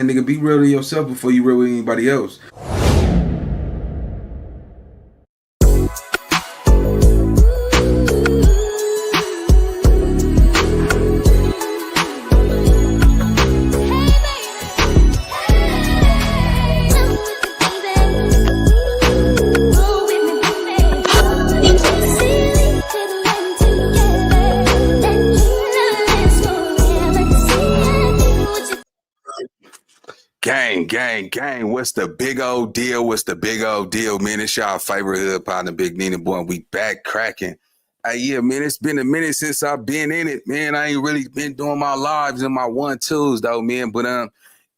nigga, be real to yourself before you real with anybody else. Gang. What's the big old deal? Man? It's y'all favorite hood partner, Big Nina Boy, and we back cracking. Yeah, man, it's been a minute since I've been in it, man. I ain't really been doing my lives and my 1-2s, though, man. But,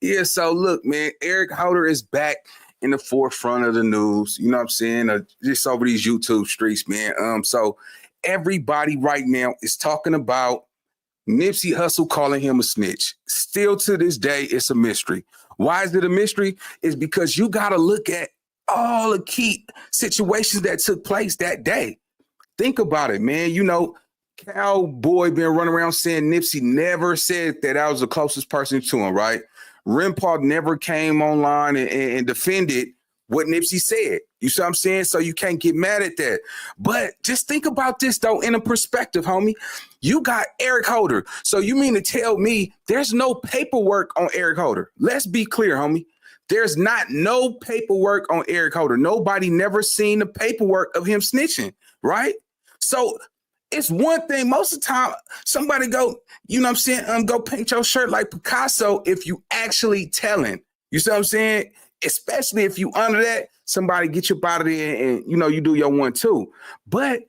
yeah, so look, man, Eric Holder is back in the forefront of the news. You know what I'm saying? Just over these YouTube streets, man. So everybody right now is talking about Nipsey Hussle calling him a snitch. Still to this day, it's a mystery. Why is it a mystery? It's because you got to look at all the key situations that took place that day. Think about it, man. You know, Cowboy been running around saying Nipsey never said that I was the closest person to him, right? Rimpar never came online and defended what Nipsey said. You see what I'm saying? So you can't get mad at that. But just think about this, though, in a perspective, homie. You got Eric Holder. So you mean to tell me there's no paperwork on Eric Holder? Let's be clear, homie. There's no paperwork on Eric Holder. Nobody never seen the paperwork of him snitching, right? So it's one thing. Most of the time, somebody go, you know what I'm saying, go paint your shirt like Picasso if you actually telling. You see what I'm saying? Especially if you under that, somebody get you out of there and, you know, you do your 1-2. But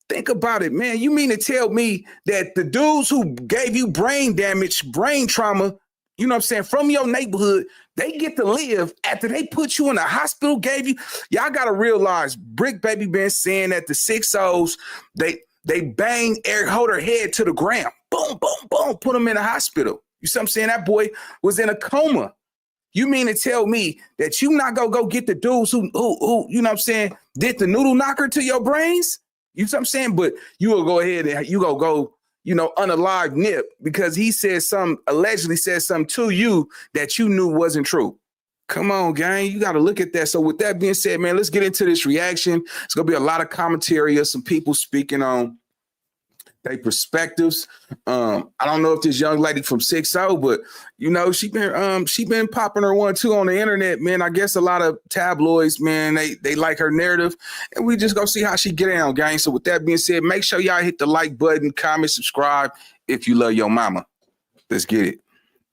think about it, man. You mean to tell me that the dudes who gave you brain damage, brain trauma, you know what I'm saying, from your neighborhood, they get to live after they put you in a hospital, gave you, y'all got to realize, Brick Baby been saying that the 6-0s, they bang Eric Holder head to the ground. Boom, boom, boom, put him in a hospital. You see what I'm saying? That boy was in a coma. You mean to tell me that you not gonna go get the dudes who you know what I'm saying, did the noodle knocker to your brains? You know what I'm saying? But you will go ahead and you go, you know, unalive Nip because he allegedly said something to you that you knew wasn't true. Come on, gang. You got to look at that. So with that being said, man, let's get into this reaction. It's going to be a lot of commentary of some people speaking on their perspectives. I don't know if this young lady from 6-0, but you know, she been popping her 1-2 on the internet, man. I guess a lot of tabloids, man, they like her narrative, and we just go see how she get down, gang. So with that being said, make sure y'all hit the like button, comment, subscribe if you love your mama. Let's get it.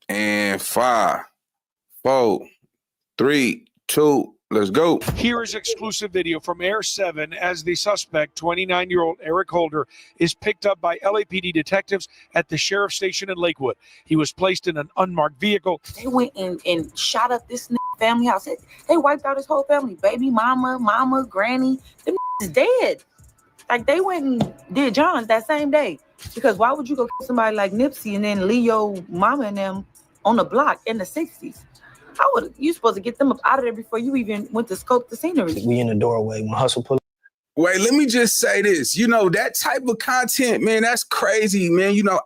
And 5, 4, 3, 2. Let's go. Here is exclusive video from Air 7 as the suspect, 29-year-old Eric Holder, is picked up by LAPD detectives at the sheriff's station in Lakewood. He was placed in an unmarked vehicle. They went and shot up this family house. They wiped out his whole family. Baby, mama, granny. Them is dead. Like, they went and did John's that same day. Because why would you go kill somebody like Nipsey and then leave your mama and them on the block in the 60s? You supposed to get them up out of there before you even went to scope the scenery. We in the doorway when Hustle pull. Wait, let me just say this. You know, that type of content, man, that's crazy, man. You know,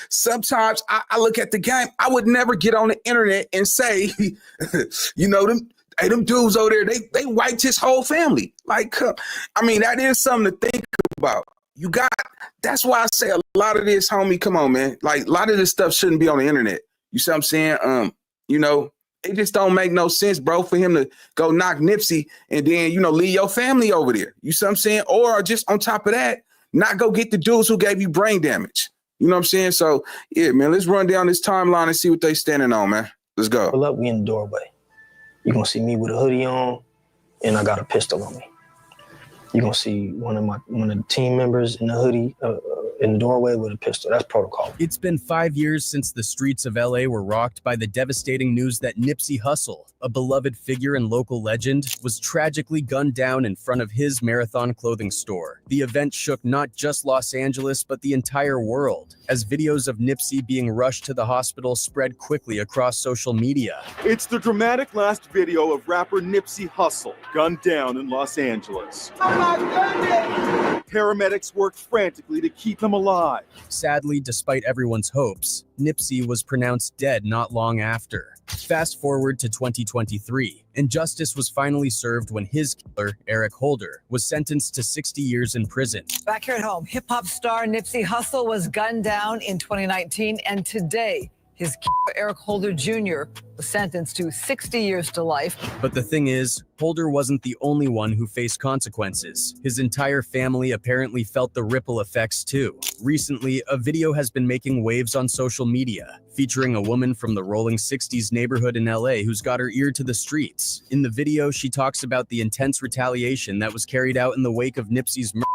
sometimes I look at the game. I would never get on the internet and say, you know, them dudes over there, they wiped his whole family. Like, I mean, that is something to think about. That's why I say a lot of this, homie, come on, man. Like, a lot of this stuff shouldn't be on the internet. You see what I'm saying? You know, it just don't make no sense, bro, for him to go knock Nipsey and then, you know, leave your family over there. You see what I'm saying? Or just on top of that, not go get the dudes who gave you brain damage. You know what I'm saying? So, yeah, man, let's run down this timeline and see what they standing on, man. Let's go. Pull up, we in the doorway. You're going to see me with a hoodie on, and I got a pistol on me. You're going to see one of the team members in the hoodie, in the doorway with a pistol. That's protocol. It's been 5 years since the streets of LA were rocked by the devastating news that Nipsey Hussle, a beloved figure and local legend, was tragically gunned down in front of his Marathon clothing store. The event shook not just Los Angeles, but the entire world, as videos of Nipsey being rushed to the hospital spread quickly across social media. It's the dramatic last video of rapper Nipsey Hussle, gunned down in Los Angeles. Oh my goodness! paramedics worked frantically to keep him alive. Sadly, despite everyone's hopes, Nipsey was pronounced dead not long after. Fast forward to 2023, and justice was finally served when his killer, Eric Holder, was sentenced to 60 years in prison. Back here at home, hip-hop star Nipsey Hussle was gunned down in 2019, and today, his killer, Eric Holder Jr., was sentenced to 60 years to life. But the thing is, Holder wasn't the only one who faced consequences. His entire family apparently felt the ripple effects too. Recently, a video has been making waves on social media, featuring a woman from the rolling 60s neighborhood in LA who's got her ear to the streets. In the video, she talks about the intense retaliation that was carried out in the wake of Nipsey's murder.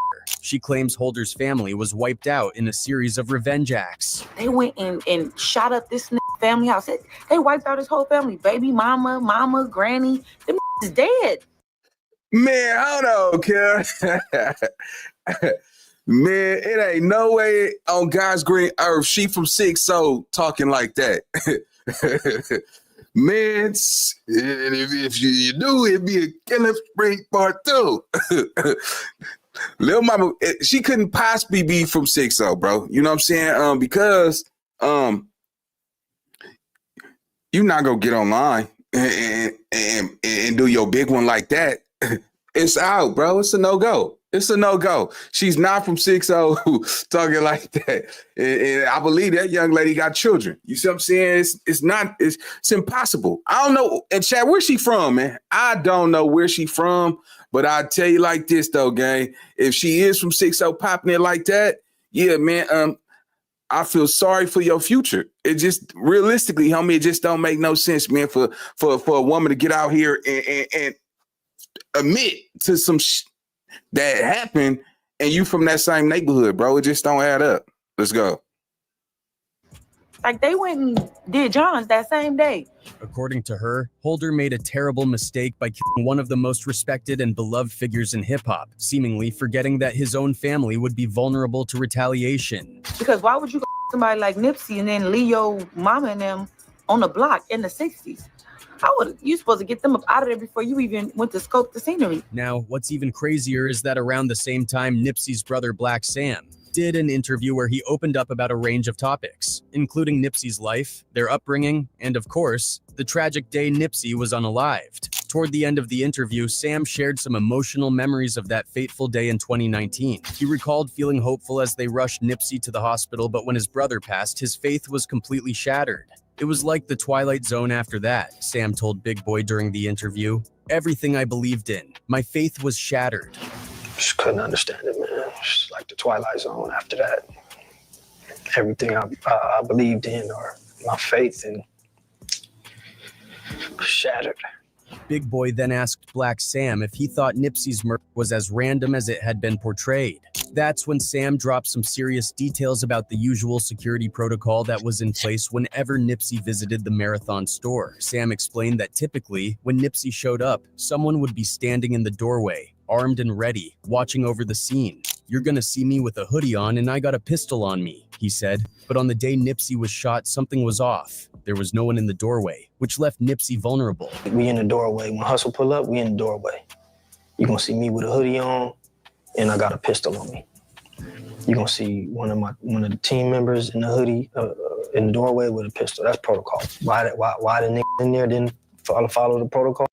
She claims Holder's family was wiped out in a series of revenge acts. They went and shot up this family house. They wiped out his whole family. Baby, mama, granny. Them is dead. Man, hold on, cuz. Man, it ain't no way on God's green earth she from 6-0 talking like that. Man, and if you do, it'd be a Killing Spree Part 2. Lil Mama, she couldn't possibly be from 6-0, bro. You know what I'm saying? Because you're not gonna get online and do your big one like that. It's out, bro. It's a no-go. It's a no-go. She's not from 6-0 talking like that. And I believe that young lady got children. You see what I'm saying? It's impossible. I don't know. And Chad, where's she from, man? I don't know where she from, but I tell you like this though, gang. If she is from 6-0 popping it like that, yeah, man, I feel sorry for your future. It just realistically, homie, it just don't make no sense, man, for a woman to get out here and admit to some that happened, and you from that same neighborhood, bro. It just don't add up. Let's go. Like they went and did Johns that same day. According to her, Holder made a terrible mistake by killing one of the most respected and beloved figures in hip-hop, seemingly forgetting that his own family would be vulnerable to retaliation. Because why would you go somebody like Nipsey and then leave your mama and them on the block in the 60s? You supposed to get them up out of there before you even went to scope the scenery. Now, what's even crazier is that around the same time, Nipsey's brother Black Sam did an interview where he opened up about a range of topics, including Nipsey's life, their upbringing, and of course, the tragic day Nipsey was unalived. Toward the end of the interview, Sam shared some emotional memories of that fateful day in 2019. He recalled feeling hopeful as they rushed Nipsey to the hospital, but when his brother passed, his faith was completely shattered. It was like the Twilight Zone after that, Sam told Big Boy during the interview. Everything I believed in, my faith was shattered. Just couldn't understand it, man. It's like the Twilight Zone after that. Everything I believed in, or my faith in, shattered. Big Boy then asked Black Sam if he thought Nipsey's murder was as random as it had been portrayed. That's when Sam dropped some serious details about the usual security protocol that was in place whenever Nipsey visited the Marathon store. Sam explained that typically, when Nipsey showed up, someone would be standing in the doorway, armed and ready, watching over the scene. "You're gonna see me with a hoodie on and I got a pistol on me," he said. But on the day Nipsey was shot, something was off. There was no one in the doorway, which left Nipsey vulnerable. We in the doorway. When Hustle pull up, we in the doorway. You're gonna see me with a hoodie on and I got a pistol on me. You're gonna see one of the team members in the hoodie in the doorway with a pistol. That's protocol. Why the nigga in there didn't follow the protocol?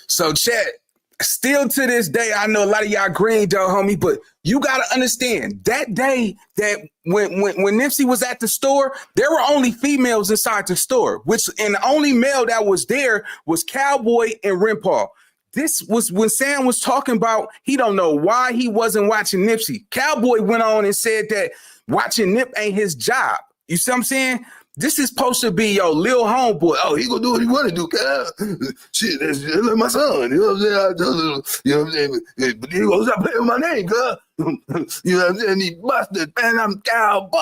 So, Chet, still to this day, I know a lot of y'all green though, homie, but you gotta understand that day that when Nipsey was at the store, there were only females inside the store, and the only male that was there was Cowboy and Rimpaw. This was when Sam was talking about he don't know why he wasn't watching Nipsey. Cowboy went on and said that watching Nip ain't his job. You see what I'm saying? This is supposed to be your little homeboy. Oh, he gonna do what he want to do. Shit, that's like my son. You know what I'm saying? I told him, you know what I'm saying? But you gonna stop playing with my name, cuz. You know what I'm saying? He busted, man. I'm Cowboy.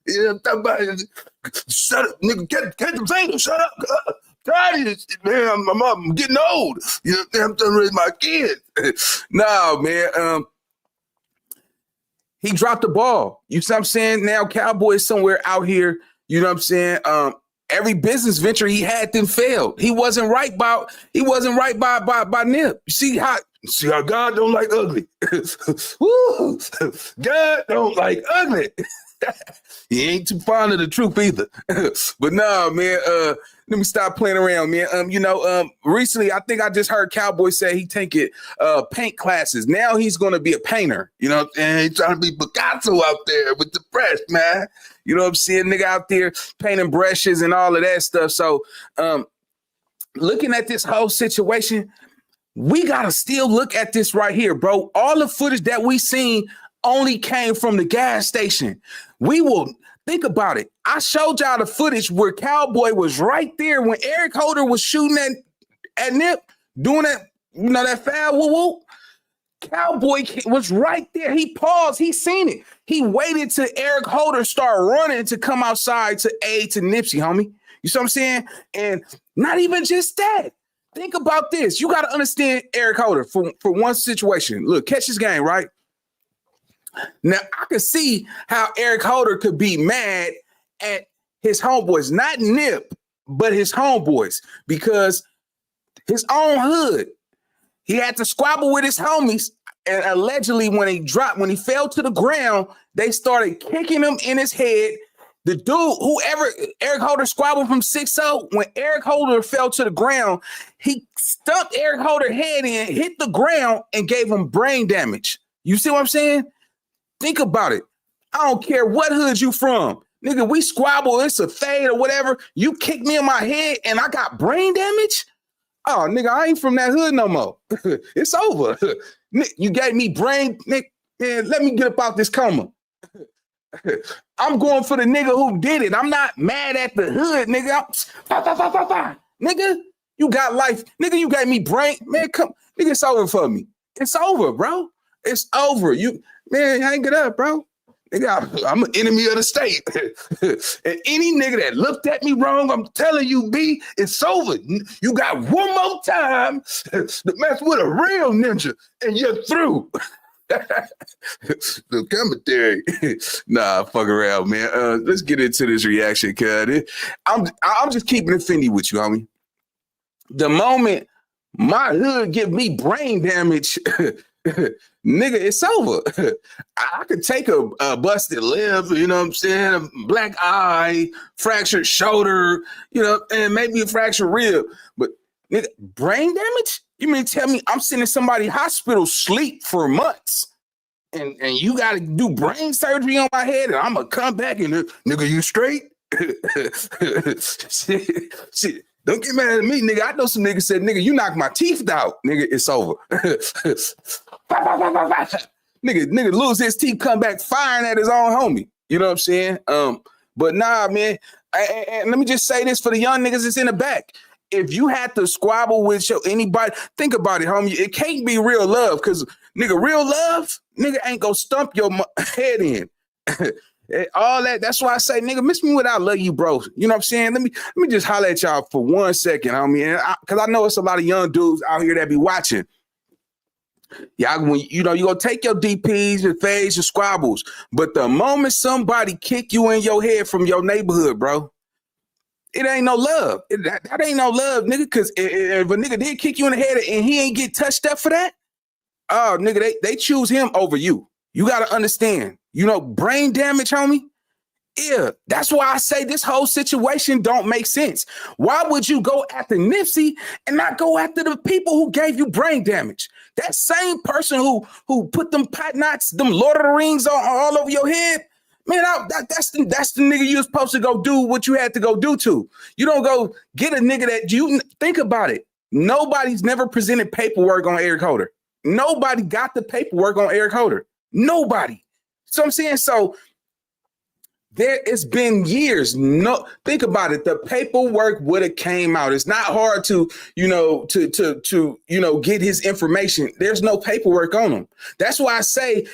You know what I'm talking about? Shut up, nigga. Catch the finger. Shut up, cuz. Tired of this shit, man. I'm getting old. You know what I'm saying? I'm trying to raise my kids. No, man. He dropped the ball. You see what I'm saying? Now Cowboy is somewhere out here. You know what I'm saying? every business venture he had then failed. He wasn't right by Nip. You see how God don't like ugly. Woo! God don't like ugly. He ain't too fond of the truth either. But nah, man, let me stop playing around, man. Recently I think I just heard Cowboy say he taking paint classes. Now he's gonna be a painter, you know, and he's trying to be Picasso out there with the brush, man. You know what I'm saying? Nigga out there painting brushes and all of that stuff. So looking at this whole situation, we gotta still look at this right here, bro. All the footage that we seen only came from the gas station. We will think about it. I showed y'all the footage where Cowboy was right there when Eric Holder was shooting at Nip, doing that, you know, that foul woo-woo. Cowboy was right there. He paused. He seen it. He waited till Eric Holder start running to come outside to aid to Nipsey, homie. You see what I'm saying? And not even just that. Think about this. You got to understand Eric Holder for one situation. Look, catch this game, right? Now, I can see how Eric Holder could be mad at his homeboys, not Nip, but his homeboys, because his own hood, he had to squabble with his homies, and allegedly when he fell to the ground, they started kicking him in his head. The dude, whoever Eric Holder squabbled from 6-0, when Eric Holder fell to the ground, he stuck Eric Holder's head in, hit the ground, and gave him brain damage. You see what I'm saying? Think about it. I don't care what hood you from. Nigga, we squabble, it's a fade or whatever. You kick me in my head and I got brain damage? Oh, nigga, I ain't from that hood no more. It's over. You gave me brain, nigga, man, let me get up out this coma. I'm going for the nigga who did it. I'm not mad at the hood, nigga. Nigga, you got life. Nigga, you gave me brain. Man, come. Nigga, it's over for me. It's over, bro. It's over. Man, hang it up, bro. Nigga, I'm an enemy of the state. And any nigga that looked at me wrong, I'm telling you, B, it's over. You got one more time to mess with a real ninja, and you're through. The commentary. Nah, fuck around, man. Let's get into this reaction, cuz. I'm just keeping it Fendi with you, homie. The moment my hood give me brain damage, nigga, it's over. I could take a busted lip, you know what I'm saying, a black eye, fractured shoulder, you know, and maybe a fractured rib. But nigga, brain damage? You mean tell me I'm sending somebody hospital sleep for months and you got to do brain surgery on my head and I'm going to come back and nigga, you straight? Shit. Don't get mad at me, nigga. I know some niggas said, nigga, you knocked my teeth out. Nigga, it's over. nigga lose his teeth, come back firing at his own homie. You know what I'm saying? But nah, man. And let me just say this for the young niggas that's in the back. If you had to squabble with anybody, think about it, homie. It can't be real love, because, nigga, real love, nigga ain't gonna stump your head in. All that. That's why I say, nigga, miss me without love you, bro. You know what I'm saying? Let me just holler at y'all for 1 second, homie. Because I know it's a lot of young dudes out here that be watching. Y'all, when you know, you gonna take your DPs, your fades, your squabbles. But the moment somebody kick you in your head from your neighborhood, bro, it ain't no love. That ain't no love, nigga. Because if a nigga did kick you in the head and he ain't get touched up for that, oh, nigga, they choose him over you. You gotta understand. You know, brain damage, homie. Yeah, that's why I say this whole situation don't make sense. Why would you go after Nipsey and not go after the people who gave you brain damage? That same person who put them pot knots, them Lord of the Rings all over your head, man, that's the nigga you was supposed to go do what you had to go do to. You don't go get a nigga that you think about it. Nobody's never presented paperwork on Eric Holder. Nobody got the paperwork on Eric Holder. Nobody. So I'm saying, so it's been years. No, think about it. The paperwork would have came out. It's not hard to get his information. There's no paperwork on him. That's why I say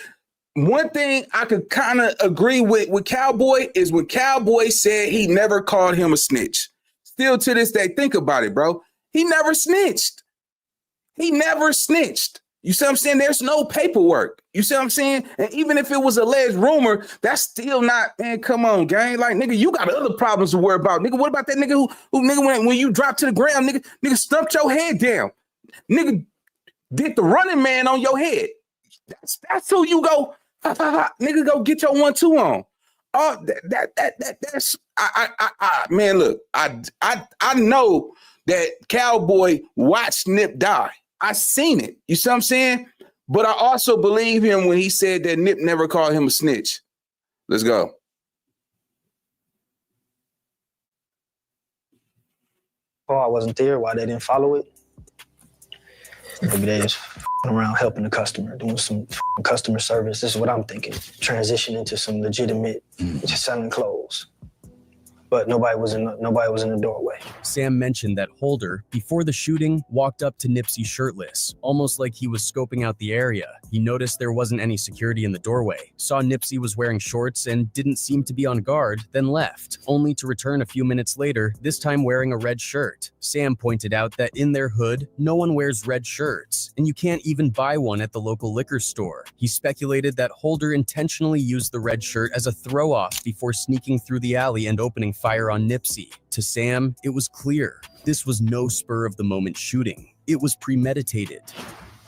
one thing I could kind of agree with Cowboy is when Cowboy said he never called him a snitch. Still to this day, think about it, bro. He never snitched. He never snitched. You see what I'm saying? There's no paperwork. You see what I'm saying? And even if it was alleged rumor, that's still not, man, come on, gang. Like, nigga, you got other problems to worry about. Nigga, what about that nigga who nigga, when you drop to the ground, nigga stumped your head down. Nigga did the running man on your head. That's who you go, nigga, go get your 1-2 on. Oh, that's man, look, I know that Cowboy watched Nip die. I seen it. You see what I'm saying? But I also believe him when he said that Nip never called him a snitch. Let's go. Oh, I wasn't there. Why they didn't follow it? Maybe they just around helping the customer, doing some customer service. This is what I'm thinking. Transition into some legitimate, just selling clothes. But nobody was in the doorway. Sam mentioned that Holder, before the shooting, walked up to Nipsey shirtless, almost like he was scoping out the area. He noticed there wasn't any security in the doorway, saw Nipsey was wearing shorts and didn't seem to be on guard, then left, only to return a few minutes later, this time wearing a red shirt. Sam pointed out that in their hood, no one wears red shirts, and you can't even buy one at the local liquor store. He speculated that Holder intentionally used the red shirt as a throw-off before sneaking through the alley and opening fire on Nipsey. To Sam, it was clear. This was no spur-of-the-moment shooting. It was premeditated.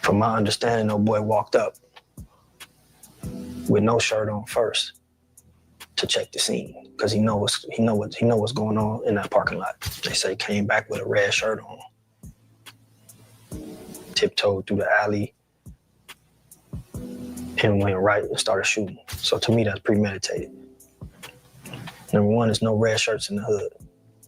From my understanding, old boy walked up with no shirt on first to check the scene because he know what's going on in that parking lot. They say came back with a red shirt on, tiptoed through the alley, and went right and started shooting. So to me, that's premeditated. Number one, there's no red shirts in the hood.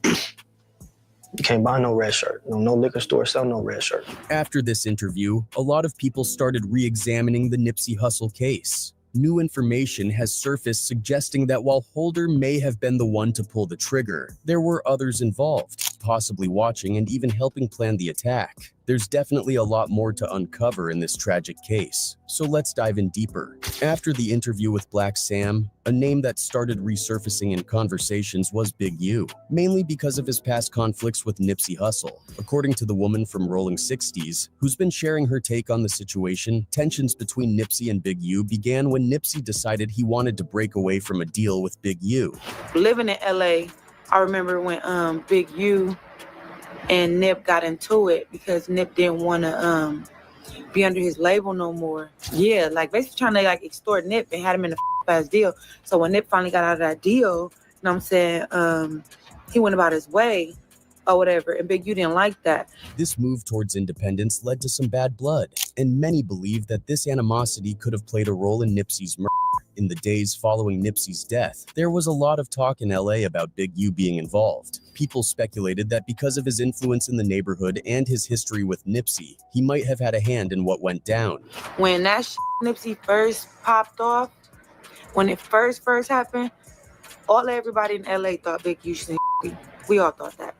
You can't buy no red shirt. No liquor store sell no red shirt. After this interview, a lot of people started re-examining the Nipsey Hussle case. New information has surfaced suggesting that while Holder may have been the one to pull the trigger, there were others involved, possibly watching and even helping plan the attack. There's definitely a lot more to uncover in this tragic case, so let's dive in deeper. After the interview with Black Sam, a name that started resurfacing in conversations was Big U, mainly because of his past conflicts with Nipsey Hussle. According to the woman from Rolling 60s, who's been sharing her take on the situation, tensions between Nipsey and Big U began when Nipsey decided he wanted to break away from a deal with Big U. Living in LA, I remember when Big U and Nip got into it because Nip didn't want to be under his label no more. Yeah, like basically trying to like extort Nip and had him in a ass deal. So when Nip finally got out of that deal, you know what I'm saying, he went about his way or whatever, and Big U didn't like that. This move towards independence led to some bad blood, and many believe that this animosity could have played a role in Nipsey's murder. In the days following Nipsey's death, there was a lot of talk in LA about Big U being involved. People speculated that because of his influence in the neighborhood and his history with Nipsey, he might have had a hand in what went down. When that Nipsey first popped off, when it first happened, everybody in LA thought Big U should. We all thought that.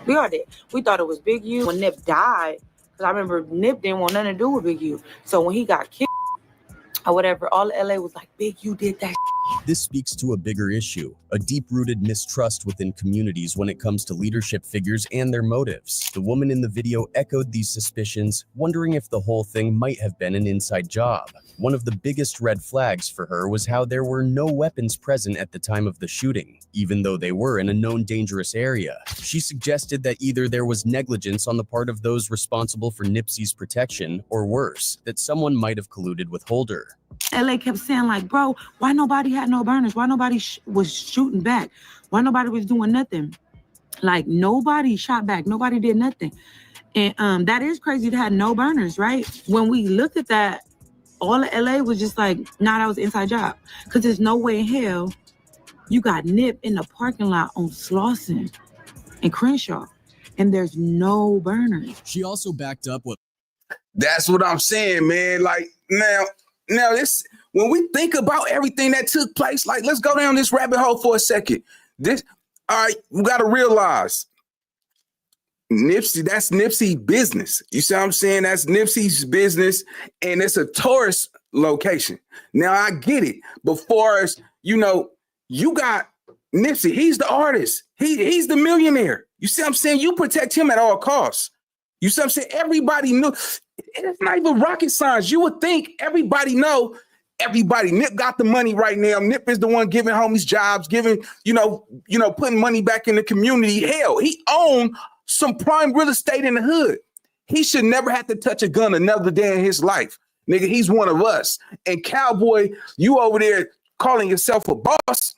We all did. We thought it was Big U. When Nip died, because I remember Nip didn't want nothing to do with Big U. So when he got killed or whatever, all LA was like, Big U did that. This speaks to a bigger issue, a deep-rooted mistrust within communities when it comes to leadership figures and their motives. The woman in the video echoed these suspicions, wondering if the whole thing might have been an inside job. One of the biggest red flags for her was how there were no weapons present at the time of the shooting, even though they were in a known dangerous area. She suggested that either there was negligence on the part of those responsible for Nipsey's protection, or worse, that someone might have colluded with Holder. LA kept saying like, bro, why nobody had no burners? Why nobody was shooting back? Why nobody was doing nothing? Like nobody shot back. Nobody did nothing. And that is crazy to have no burners, right? When we looked at that, all of LA was just like, nah, that was an inside job. Because there's no way in hell you got Nip in the parking lot on Slauson and Crenshaw, and there's no burners. She also backed up what... That's what I'm saying, man. Like, now this, when we think about everything that took place, like, let's go down this rabbit hole for a second. All right, we got to realize Nipsey, that's Nipsey's business. You see what I'm saying? That's Nipsey's business, and it's a tourist location. Now, I get it. But far as, you got Nipsey. He's the artist. He's the millionaire. You see what I'm saying? You protect him at all costs. You see what I'm saying? Everybody knew. It's not even rocket science. You would think everybody know. Everybody, Nip got the money right now. Nip is the one giving homies jobs, giving, putting money back in the community. Hell, he owned some prime real estate in the hood. He should never have to touch a gun another day in his life. Nigga, he's one of us. And Cowboy, you over there calling yourself a boss.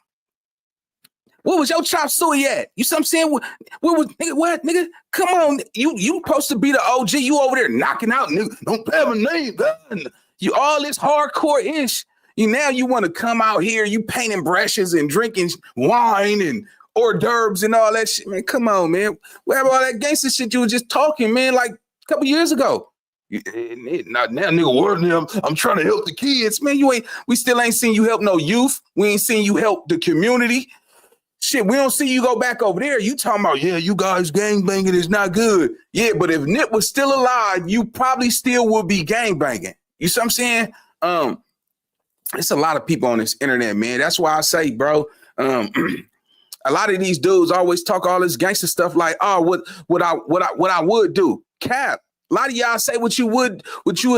What was your chop suey at? You see what I'm saying? What was nigga? Come on. You supposed to be the OG. You over there knocking out, nigga. Don't play my name, gun. You all this hardcore ish. Now you want to come out here, you painting brushes and drinking wine and hors d'oeuvres and all that shit. Man, come on, man. Where all that gangster shit you were just talking, man, like a couple years ago. Not now, nigga. I'm trying to help the kids. Man, we still ain't seen you help no youth. We ain't seen you help the community. Shit, we don't see you go back over there. You talking about, yeah, you guys gangbanging is not good. Yeah, but if Nip was still alive, you probably still would be gangbanging. You see what I'm saying? It's a lot of people on this internet, man. That's why I say, bro, a lot of these dudes always talk all this gangster stuff like, oh, what I would do. Cap. A lot of y'all say what you would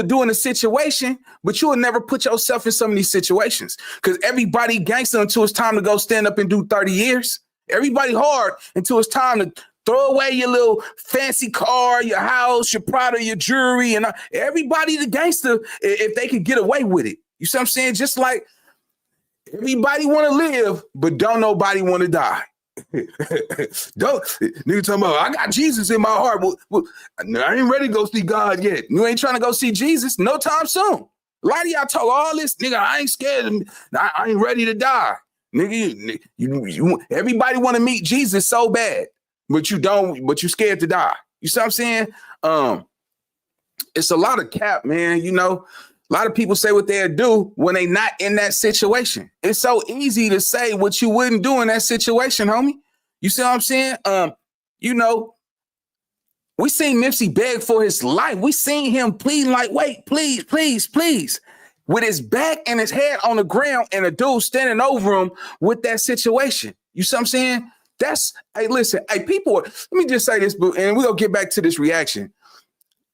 do in a situation, but you would never put yourself in some of these situations. Because everybody gangster until it's time to go stand up and do 30 years. Everybody hard until it's time to throw away your little fancy car, your house, your Prada, your jewelry, and everybody the gangster if they could get away with it. You see what I'm saying? Just like everybody want to live, but don't nobody want to die. Don't nigga talking about I got Jesus in my heart. Well, I ain't ready to go see God yet. You ain't trying to go see Jesus no time soon. A lot of y'all talk all this, nigga. I ain't scared. I ain't ready to die, nigga. You everybody want to meet Jesus so bad. But you don't, but you scared to die. You see what I'm saying? It's a lot of cap, man. A lot of people say what they'll do when they not in that situation. It's so easy to say what you wouldn't do in that situation, homie. You see what I'm saying? We seen Nipsey beg for his life. We seen him pleading like, wait, please, please, please. With his back and his head on the ground and a dude standing over him with that situation. You see what I'm saying? Hey, listen, people, let me just say this, and we're going to get back to this reaction.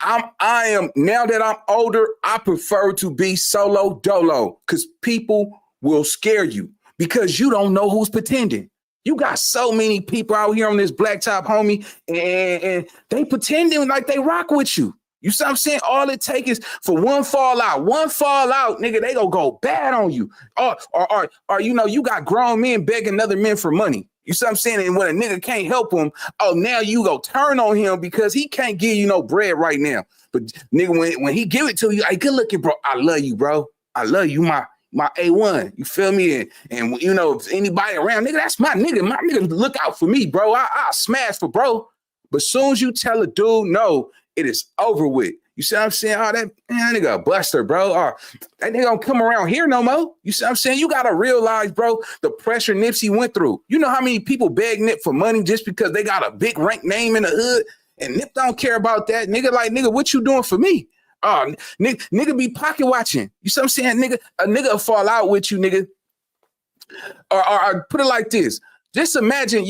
I am, now that I'm older, I prefer to be solo dolo because people will scare you because you don't know who's pretending. You got so many people out here on this blacktop, homie, and they pretending like they rock with you. You see what I'm saying? All it takes is for one fallout, nigga, they gonna go bad on you. Or you got grown men begging other men for money. You see what I'm saying? And when a nigga can't help him, now you go turn on him because he can't give you no bread right now. But nigga, when he give it to you, hey, good looking, bro. I love you, bro. I love you, my A1. You feel me? And if anybody around, nigga, that's my nigga. My nigga look out for me, bro. I smash for bro. But soon as you tell a dude no, it is over with. You see what I'm saying? Oh, that nigga a buster, bro. Or that nigga don't come around here no more. You see what I'm saying? You got to realize, bro, the pressure Nipsey went through. You know how many people beg Nip for money just because they got a big rank name in the hood? And Nip don't care about that. Nigga, what you doing for me? Oh, nigga be pocket watching. You see what I'm saying? A nigga will fall out with you, nigga. Or put it like this. Just imagine,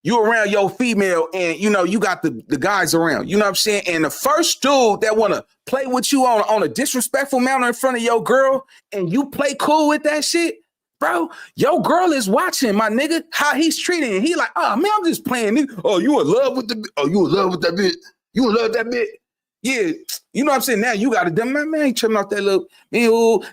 you around your female and, you got the guys around. You know what I'm saying? And the first dude that want to play with you on a disrespectful manner in front of your girl and you play cool with that shit, bro, your girl is watching, my nigga, how he's treating it. He like, oh, man, I'm just playing. Nigga. Oh, you in love with you in love with that bitch? You in love with that bitch? Yeah, you know what I'm saying? Now you got to them, man, ain't tripping off that little,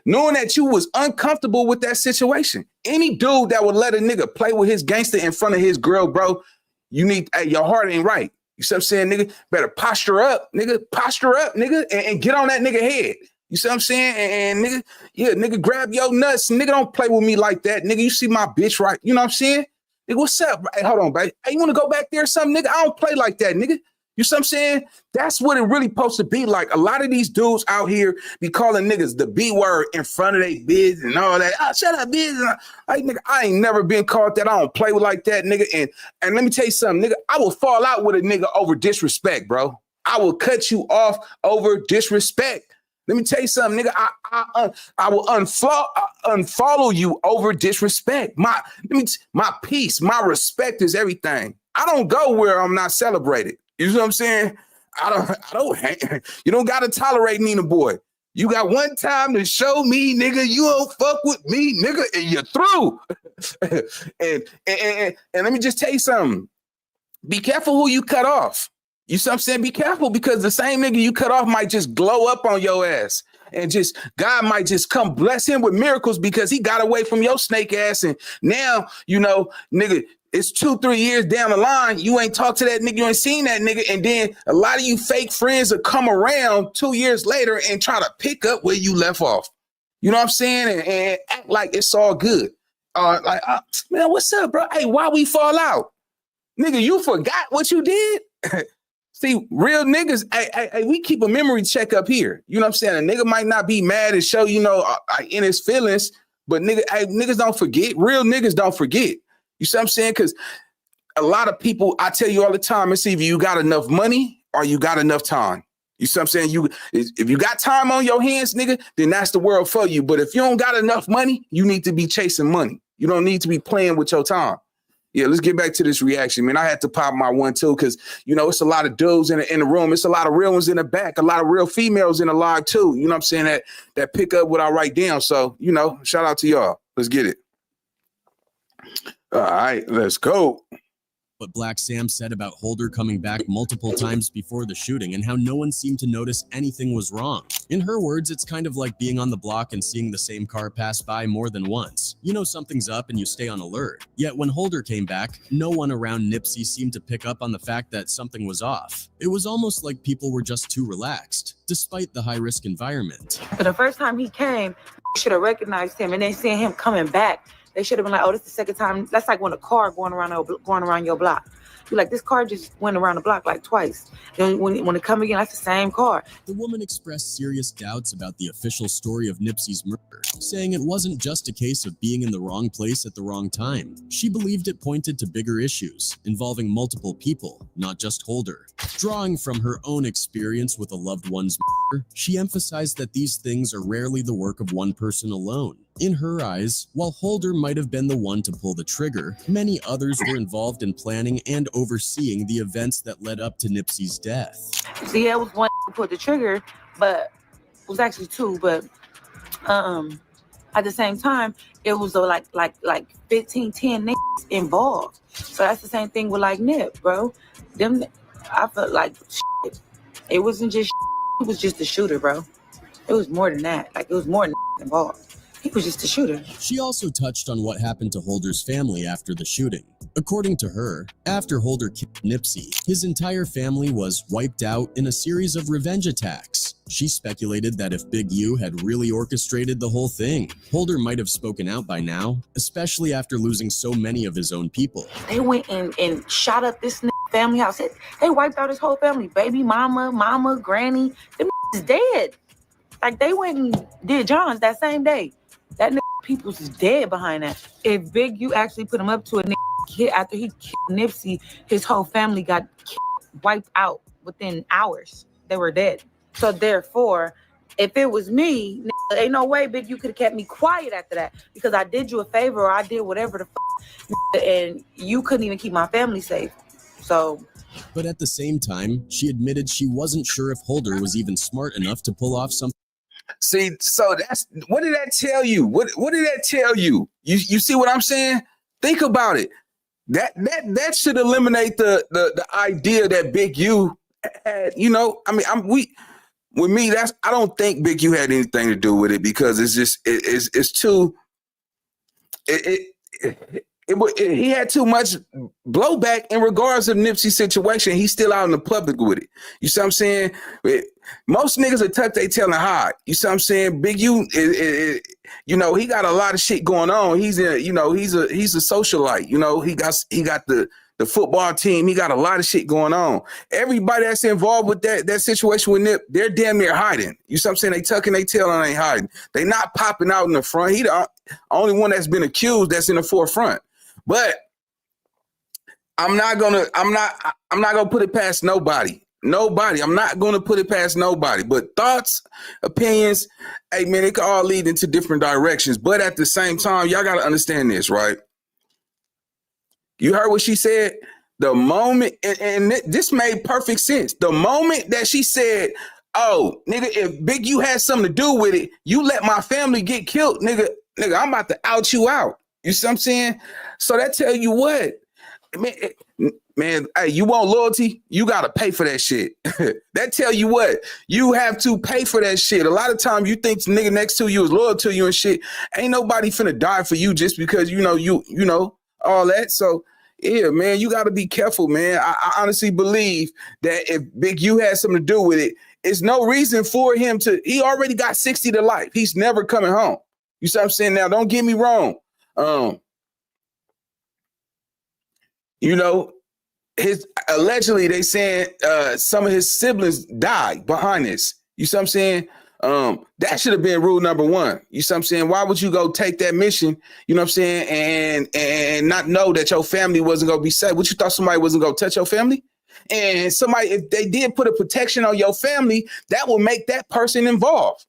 knowing that you was uncomfortable with that situation. Any dude that would let a nigga play with his gangster in front of his girl, bro, your heart ain't right. You see what I'm saying, nigga? Better posture up, nigga, and get on that nigga head. You see what I'm saying? And nigga, grab your nuts. Nigga, don't play with me like that. Nigga, you see my bitch, right? You know what I'm saying? Nigga, what's up? Hey, hold on, baby. Hey, you want to go back there or something, nigga? I don't play like that, nigga. You see what I'm saying? That's what it really supposed to be like. A lot of these dudes out here be calling niggas the B word in front of their biz and all that. Oh, shut up, biz. Like, nigga, I ain't never been called that. I don't play with like that, nigga. And let me tell you something, nigga. I will fall out with a nigga over disrespect, bro. I will cut you off over disrespect. Let me tell you something, nigga. I will unfollow you over disrespect. My peace, my respect is everything. I don't go where I'm not celebrated. You know what I'm saying? You don't gotta tolerate Nina Boy. You got one time to show me, nigga, you don't fuck with me, nigga, and you're through. and let me just tell you something. Be careful who you cut off. You see what I'm saying? Be careful, because the same nigga you cut off might just glow up on your ass. And just God might just come bless him with miracles because he got away from your snake ass. And now, nigga, it's 2-3 years down the line. You ain't talked to that nigga. You ain't seen that nigga. And then a lot of you fake friends will come around 2 years later and try to pick up where you left off. You know what I'm saying? And act like it's all good. Man, what's up, bro? Hey, why we fall out? Nigga, you forgot what you did? See, real niggas, we keep a memory check up here. You know what I'm saying? A nigga might not be mad and show, in his feelings, but niggas don't forget. Real niggas don't forget. You see what I'm saying? Because a lot of people, I tell you all the time, it's either you got enough money or you got enough time. You see what I'm saying? If you got time on your hands, nigga, then that's the world for you. But if you don't got enough money, you need to be chasing money. You don't need to be playing with your time. Yeah, let's get back to this reaction, man. I had to pop my one too, because it's a lot of dudes in the room. It's a lot of real ones in the back, a lot of real females in the live too. You know what I'm saying? That pick up what I write down. So, shout out to y'all. Let's get it. All right, let's go. What Black Sam said about Holder coming back multiple times before the shooting and how no one seemed to notice anything was wrong. In her words, it's kind of like being on the block and seeing the same car pass by more than once. You know something's up and you stay on alert. Yet when Holder came back, no one around Nipsey seemed to pick up on the fact that something was off. It was almost like people were just too relaxed, despite the high-risk environment. But the first time he came, should have recognized him, and then seeing him coming back, they should have been like, oh, this is the second time. That's like when a car going around your block. You're like, this car just went around the block like twice. Then when it come again, that's the same car. The woman expressed serious doubts about the official story of Nipsey's murder, saying it wasn't just a case of being in the wrong place at the wrong time. She believed it pointed to bigger issues involving multiple people, not just Holder. Drawing from her own experience with a loved one's murder, she emphasized that these things are rarely the work of one person alone. In her eyes, while Holder might have been the one to pull the trigger, many others were involved in planning and overseeing the events that led up to Nipsey's death. See, it was one who pulled the trigger, but it was actually two. But at the same time, it was like 15, 10 niggas involved. So that's the same thing with like Nip, bro. I felt like shit. It wasn't just shit. It was just the shooter, bro. It was more than that. Like, it was more involved. He was just a shooter. She also touched on what happened to Holder's family after the shooting. According to her, after Holder killed Nipsey, his entire family was wiped out in a series of revenge attacks. She speculated that if Big U had really orchestrated the whole thing, Holder might have spoken out by now, especially after losing so many of his own people. They went and shot up this family house. They wiped out his whole family. Baby, mama, granny. Them is dead. Like, they went and did John's that same day. That people's is dead behind that. If Big U actually put him up to a kid after he killed Nipsey, his whole family got wiped out within hours. They were dead. So therefore, if it was me, ain't no way Big U could have kept me quiet after that, because I did you a favor or I did whatever the and you couldn't even keep my family safe. So. But at the same time, she admitted she wasn't sure if Holder was even smart enough to pull off something. See, so what did that tell you? What did that tell you? You see what I'm saying? Think about it. That should eliminate the idea that Big U had, with me, I don't think Big U had anything to do with it, because it's just it's too he had too much blowback in regards to Nipsey's situation. He's still out in the public with it. You see what I'm saying? Most niggas are tuck they tail and hide. You see what I'm saying? Big U, he got a lot of shit going on. He's a socialite. He got the football team. He got a lot of shit going on. Everybody that's involved with that situation with Nip, they're damn near hiding. You see what I'm saying? They tucking their tail and ain't hiding. They not popping out in the front. He the only one that's been accused that's in the forefront. But I'm not gonna put it past nobody. I'm not gonna put it past nobody. But thoughts, opinions, hey man, it can all lead into different directions. But at the same time, y'all gotta understand this, right? You heard what she said? The moment, and this made perfect sense. The moment that she said, "Oh, nigga, if Big U had something to do with it, you let my family get killed, nigga, I'm about to out you out." You see what I'm saying? So that tell you what, man, hey, you want loyalty? You got to pay for that shit. That tell you what, you have to pay for that shit. A lot of time you think the nigga next to you is loyal to you and shit. Ain't nobody finna die for you just because, you know, all that. So, yeah, man, you got to be careful, man. I honestly believe that if Big U had something to do with it, it's no reason for him to. He already got 60 to life. He's never coming home. You see what I'm saying? Now, don't get me wrong. You know, allegedly they saying some of his siblings died behind this. You see what I'm saying? That should have been rule number one. You see what I'm saying? Why would you go take that mission, you know what I'm saying, and not know that your family wasn't going to be safe? What, you thought somebody wasn't going to touch your family? And somebody, if they did put a protection on your family, that will make that person involved.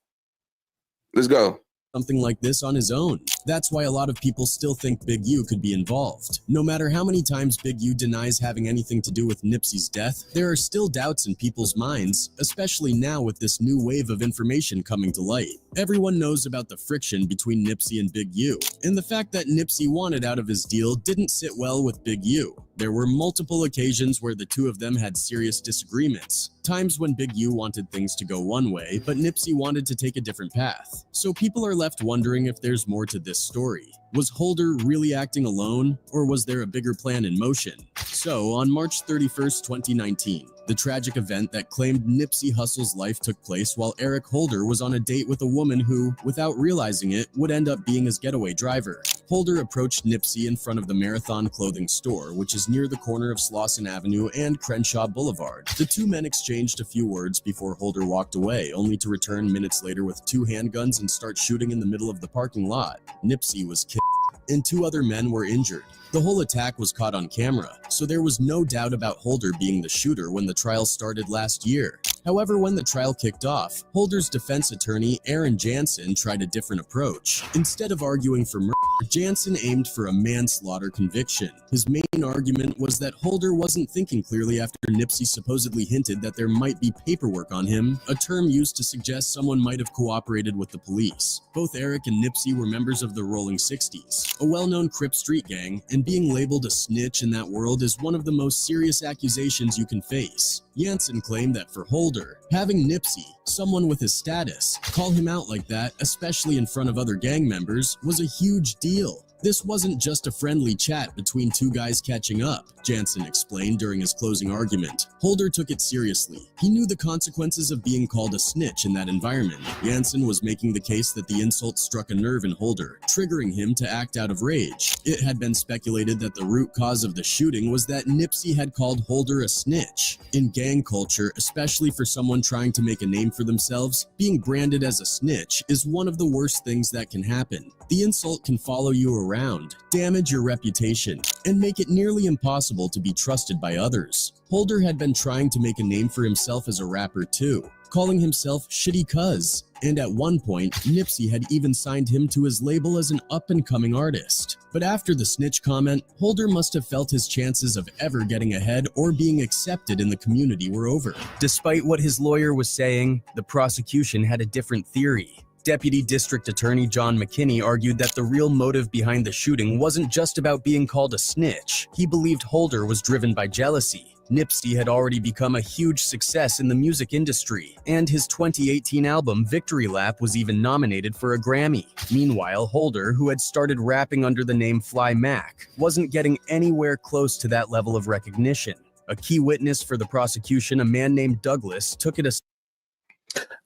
Let's go. Something like this on his own. That's why a lot of people still think Big U could be involved. No matter how many times Big U denies having anything to do with Nipsey's death, there are still doubts in people's minds, especially now with this new wave of information coming to light. Everyone knows about the friction between Nipsey and Big U, and the fact that Nipsey wanted out of his deal didn't sit well with Big U. There were multiple occasions where the two of them had serious disagreements. Times when Big U wanted things to go one way, but Nipsey wanted to take a different path. So people are left wondering if there's more to this story. Was Holder really acting alone, or was there a bigger plan in motion? So, on March 31st, 2019, the tragic event that claimed Nipsey Hussle's life took place while Eric Holder was on a date with a woman who, without realizing it, would end up being his getaway driver. Holder approached Nipsey in front of the Marathon clothing store, which is near the corner of Slauson Avenue and Crenshaw Boulevard. The two men exchanged a few words before Holder walked away, only to return minutes later with two handguns and start shooting in the middle of the parking lot. Nipsey was killed, and two other men were injured. The whole attack was caught on camera, so there was no doubt about Holder being the shooter when the trial started last year. However, when the trial kicked off, Holder's defense attorney, Aaron Jansen, tried a different approach. Instead of arguing for murder, Jansen aimed for a manslaughter conviction. His main argument was that Holder wasn't thinking clearly after Nipsey supposedly hinted that there might be paperwork on him, a term used to suggest someone might have cooperated with the police. Both Eric and Nipsey were members of the Rolling 60s, a well-known Crip street gang, and being labeled a snitch in that world is one of the most serious accusations you can face. Jansen claimed that for Holder, having Nipsey, someone with his status, call him out like that, especially in front of other gang members, was a huge deal. This wasn't just a friendly chat between two guys catching up, Jansen explained during his closing argument. Holder took it seriously. He knew the consequences of being called a snitch in that environment. Jansen was making the case that the insult struck a nerve in Holder, triggering him to act out of rage. It had been speculated that the root cause of the shooting was that Nipsey had called Holder a snitch. In gang culture, especially for someone trying to make a name for themselves, being branded as a snitch is one of the worst things that can happen. The insult can follow you around, damage your reputation, and make it nearly impossible to be trusted by others. Holder had been trying to make a name for himself as a rapper too, calling himself Shitty Cuz, and at one point, Nipsey had even signed him to his label as an up-and-coming artist. But after the snitch comment, Holder must have felt his chances of ever getting ahead or being accepted in the community were over. Despite what his lawyer was saying, the prosecution had a different theory. Deputy District Attorney John McKinney argued that the real motive behind the shooting wasn't just about being called a snitch. He believed Holder was driven by jealousy. Nipsey had already become a huge success in the music industry, and his 2018 album Victory Lap was even nominated for a Grammy. Meanwhile, Holder, who had started rapping under the name Fly Mac, wasn't getting anywhere close to that level of recognition. A key witness for the prosecution, a man named Douglas, took it a...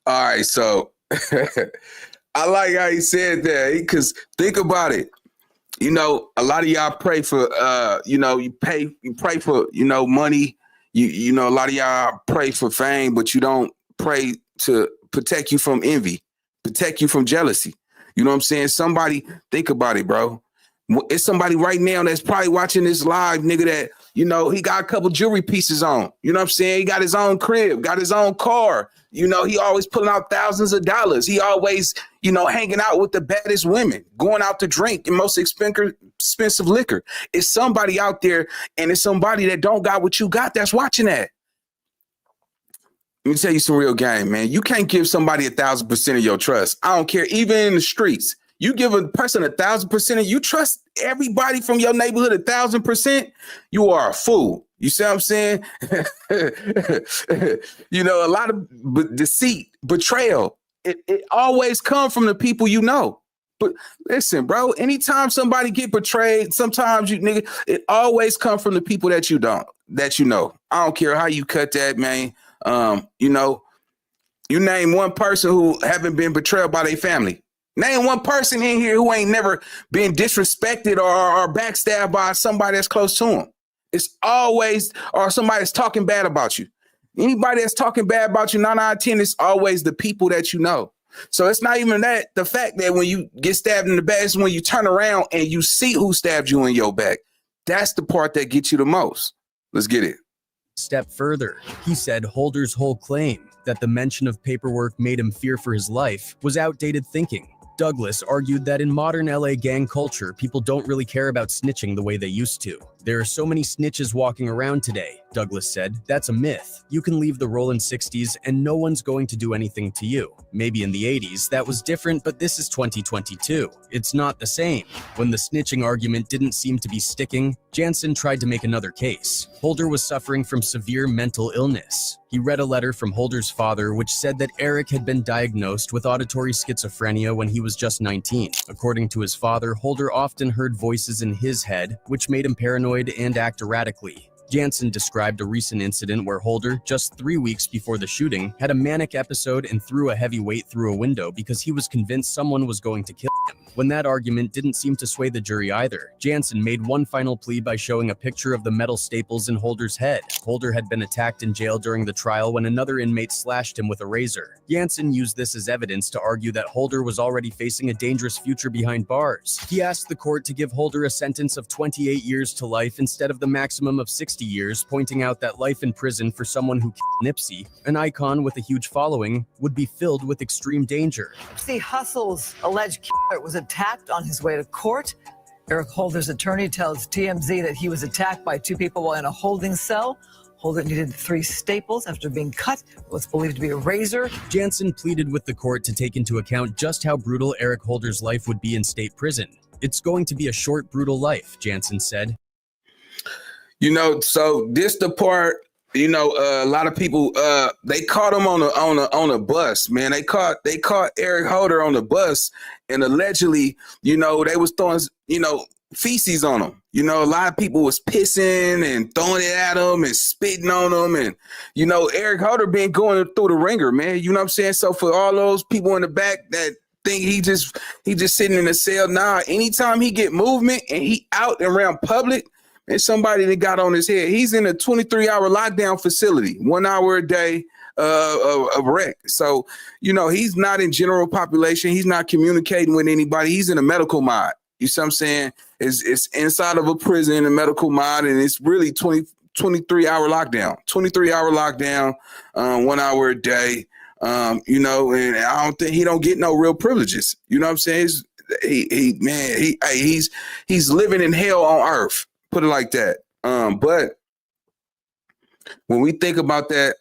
All right, so I like how he said that, because think about it. You know, a lot of y'all pray for, you pray for, money. You know, a lot of y'all pray for fame, but you don't pray to protect you from envy, protect you from jealousy. You know what I'm saying? Somebody, think about it, bro. It's somebody right now that's probably watching this live, nigga, that You know, he got a couple jewelry pieces on. You know what I'm saying? He got his own crib, got his own car. You know, he always pulling out thousands of dollars. He always, you know, hanging out with the baddest women, going out to drink the most expensive liquor. It's somebody out there, and it's somebody that don't got what you got that's watching that. Let me tell you some real game, man. You can't give somebody 1,000% of your trust. I don't care, even in the streets. You give a person 1,000% and you trust everybody from your neighborhood 1,000%, you are a fool. You see what I'm saying? You know, a lot of deceit, betrayal, it always comes from the people you know. But listen, bro, anytime somebody get betrayed, sometimes it always comes from the people that you know. I don't care how you cut that, man. You know, you name one person who haven't been betrayed by their family. Name one person in here who ain't never been disrespected or backstabbed by somebody that's close to him. It's always, or somebody that's talking bad about you. Anybody that's talking bad about you, 9 out of 10, it's always the people that you know. So it's not even that. The fact that when you get stabbed in the back is when you turn around and you see who stabbed you in your back. That's the part that gets you the most. Let's get it. Step further, he said Holder's whole claim that the mention of paperwork made him fear for his life was outdated thinking. Douglas argued that in modern LA gang culture, people don't really care about snitching the way they used to. There are so many snitches walking around today, Douglas said. That's a myth. You can leave the rolling 60s and no one's going to do anything to you. Maybe in the 80s that was different, but this is 2022. It's not the same. When the snitching argument didn't seem to be sticking, Jansen tried to make another case. Holder was suffering from severe mental illness. He read a letter from Holder's father which said that Eric had been diagnosed with auditory schizophrenia when he was just 19. According to his father, Holder often heard voices in his head, which made him paranoid and act erratically. Jansen described a recent incident where Holder, just 3 weeks before the shooting, had a manic episode and threw a heavy weight through a window because he was convinced someone was going to kill him. When that argument didn't seem to sway the jury either, Jansen made one final plea by showing a picture of the metal staples in Holder's head. Holder had been attacked in jail during the trial when another inmate slashed him with a razor. Jansen used this as evidence to argue that Holder was already facing a dangerous future behind bars. He asked the court to give Holder a sentence of 28 years to life instead of the maximum of 60 years, pointing out that life in prison for someone who killed Nipsey, an icon with a huge following, would be filled with extreme danger. Nipsey Hussle's alleged killer was attacked on his way to court. Eric Holder's attorney tells TMZ that he was attacked by 2 people while in a holding cell. Holder needed 3 staples after being cut with what's believed to be a razor. Jansen pleaded with the court to take into account just how brutal Eric Holder's life would be in state prison. It's going to be a short, brutal life, Jansen said. You know, so this the part, you know, a lot of people, they caught him on a bus, man. They caught Eric Holder on the bus, and allegedly, you know, they was throwing, you know, feces on him. You know, a lot of people was pissing and throwing it at him and spitting on him. And, you know, Eric Holder been going through the ringer, man. You know what I'm saying? So for all those people in the back that think he just sitting in a cell, nah, anytime he get movement and he out and around public, and somebody that got on his head. He's in a 23-hour lockdown facility, 1 hour a day of rec. So, you know, he's not in general population. He's not communicating with anybody. He's in a medical mod. You see what I'm saying? It's inside of a prison, a medical mod, and it's really 23-hour lockdown. 23-hour lockdown, 1 hour a day. You know, and I don't think he don't get no real privileges. You know what I'm saying? He's living in hell on earth. Put it like that. But when we think about that,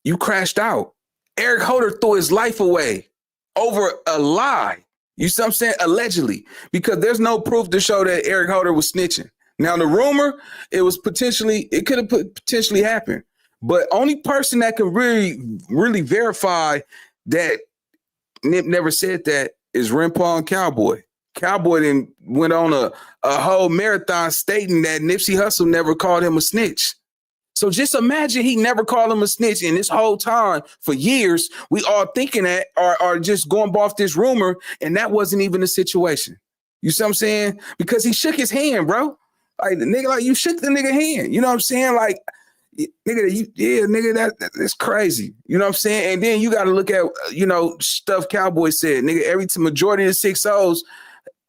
you crashed out. Eric Holder threw his life away over a lie. You see what I'm saying? Allegedly, because there's no proof to show that Eric Holder was snitching. Now, the rumor, it could have potentially happened. But only person that can really verify that Nip never said that is Renpaw and Cowboy. Cowboy then went on a whole marathon stating that Nipsey Hussle never called him a snitch. So just imagine he never called him a snitch, and this whole time for years, we all thinking that or just going off this rumor, and that wasn't even the situation. You see what I'm saying? Because he shook his hand, bro. Like the nigga, like you shook the nigga hand. You know what I'm saying? Like, nigga, that's crazy. You know what I'm saying? And then you got to look at, you know, stuff Cowboy said. Nigga, majority of the 6 O's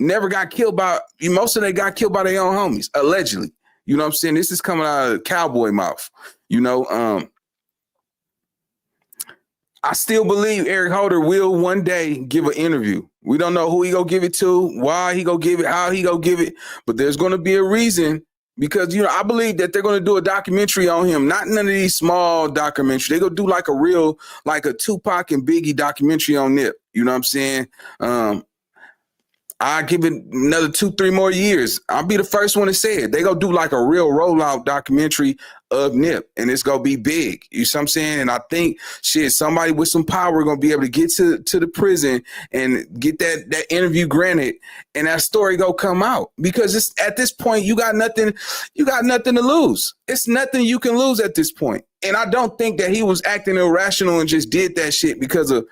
never got killed by, most of them got killed by their own homies, allegedly. You know what I'm saying? This is coming out of cowboy mouth. You know, I still believe Eric Holder will one day give an interview. We don't know who he gonna give it to, why he gonna give it, how he gonna give it, but there's gonna be a reason because, you know, I believe that they're gonna do a documentary on him, not none of these small documentaries. They're gonna do like a real, like a Tupac and Biggie documentary on Nip. You know what I'm saying? I give it another 2-3 more years. I'll be the first one to say it. They gonna do like a real rollout documentary of Nip, and it's gonna be big. You see what I'm saying? And I think somebody with some power gonna be able to get to the prison and get that interview granted, and that story go come out because it's at this point you got nothing to lose. It's nothing you can lose at this point. And I don't think that he was acting irrational and just did that shit because of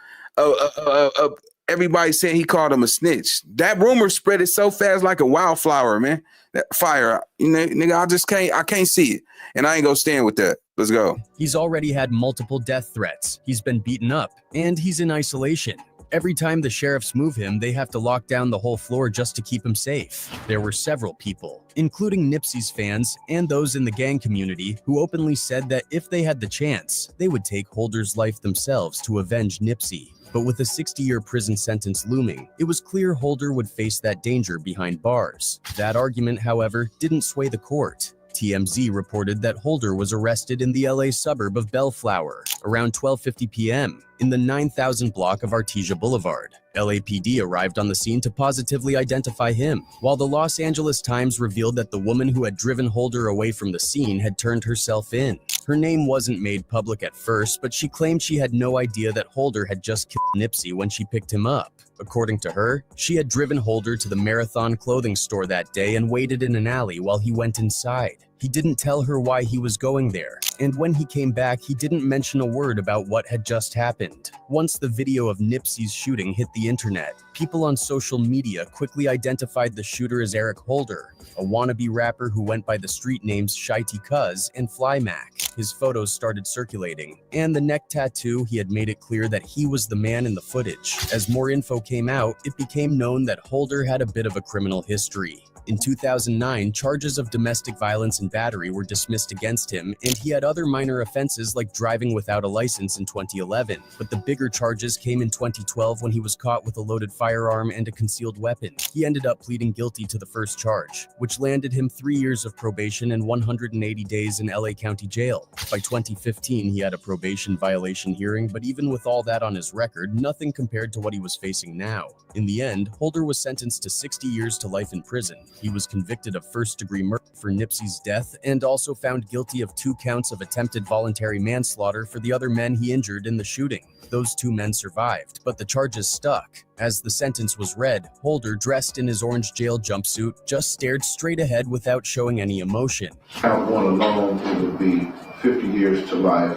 everybody saying he called him a snitch. That rumor spread it so fast like a wildflower, man. That fire, you know, nigga, I can't see it. And I ain't gonna stand with that. Let's go. He's already had multiple death threats. He's been beaten up, and he's in isolation. Every time the sheriffs move him, they have to lock down the whole floor just to keep him safe. There were several people, including Nipsey's fans and those in the gang community, who openly said that if they had the chance, they would take Holder's life themselves to avenge Nipsey. But with a 60-year prison sentence looming, it was clear Holder would face that danger behind bars. That argument, however, didn't sway the court. TMZ reported that Holder was arrested in the LA suburb of Bellflower around 12:50 p.m. in the 9000 block of Artesia Boulevard. LAPD arrived on the scene to positively identify him, while the Los Angeles Times revealed that the woman who had driven Holder away from the scene had turned herself in. Her name wasn't made public at first, but she claimed she had no idea that Holder had just killed Nipsey when she picked him up. According to her, she had driven Holder to the Marathon clothing store that day and waited in an alley while he went inside. He didn't tell her why he was going there, and when he came back, he didn't mention a word about what had just happened. Once the video of Nipsey's shooting hit the internet, people on social media quickly identified the shooter as Eric Holder, a wannabe rapper who went by the street names Shitey Cuz and Fly Mac. His photos started circulating, and the neck tattoo, he had made it clear that he was the man in the footage. As more info came out, it became known that Holder had a bit of a criminal history. In 2009, charges of domestic violence and battery were dismissed against him, and he had other minor offenses like driving without a license in 2011. But the bigger charges came in 2012 when he was caught with a loaded firearm and a concealed weapon. He ended up pleading guilty to the first charge, which landed him 3 years of probation and 180 days in LA County Jail. By 2015, he had a probation violation hearing, but even with all that on his record, nothing compared to what he was facing now. In the end, Holder was sentenced to 60 years to life in prison. He was convicted of first-degree murder for Nipsey's death and also found guilty of 2 counts of attempted voluntary manslaughter for the other men he injured in the shooting. Those 2 men survived, but the charges stuck. As the sentence was read, Holder, dressed in his orange jail jumpsuit, just stared straight ahead without showing any emotion. Count 1 alone, it would be 50 years to life.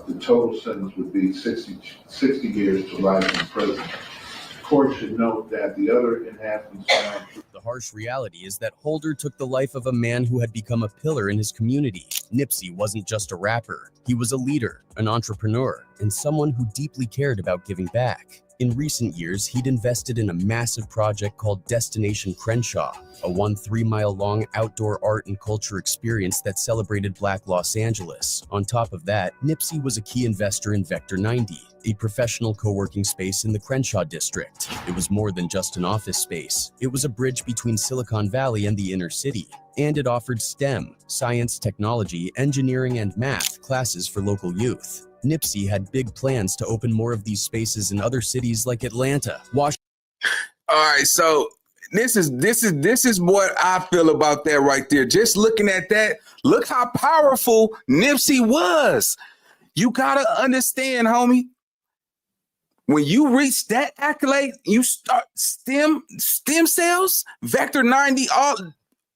The total sentence would be 60 years to life in prison. The court should note that the other enhancements found. The harsh reality is that Holder took the life of a man who had become a pillar in his community. Nipsey wasn't just a rapper. He was a leader, an entrepreneur, and someone who deeply cared about giving back. In recent years, he'd invested in a massive project called Destination Crenshaw, a 3-mile-long outdoor art and culture experience that celebrated Black Los Angeles. On top of that, Nipsey was a key investor in Vector 90, a professional co-working space in the Crenshaw district. It was more than just an office space. It was a bridge between Silicon Valley and the inner city. And it offered STEM, science, technology, engineering, and math classes for local youth. Nipsey had big plans to open more of these spaces in other cities like Atlanta, Washington. All right, so this is what I feel about that right there. Just looking at that, look how powerful Nipsey was. You gotta understand, homie. When you reach that accolade, you start stem cells, Vector 90, all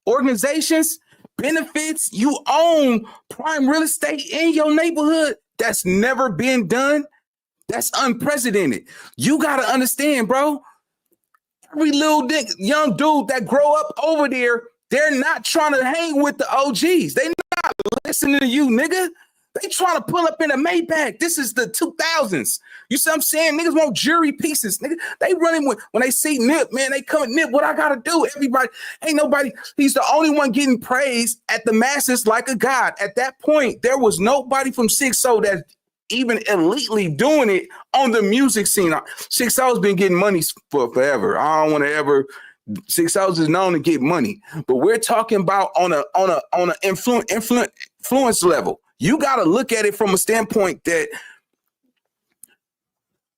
organizations, benefits. You own prime real estate in your neighborhood. That's never been done. That's unprecedented. You got to understand, bro. Every little young dude that grow up over there, they're not trying to hang with the OGs. They not listening to you, nigga. They trying to pull up in a Maybach. This is the 2000s. You see what I'm saying? Niggas want jury pieces. Nigga, they running when they see Nip, man, they come at Nip. What I gotta do? Everybody, ain't nobody. He's the only one getting praised at the masses like a god. At that point, there was nobody from 6-0 that even elitely doing it on the music scene. 6-0's been getting money for forever. I don't want to ever. 6-0 is known to get money, but we're talking about on a influence level. You got to look at it from a standpoint that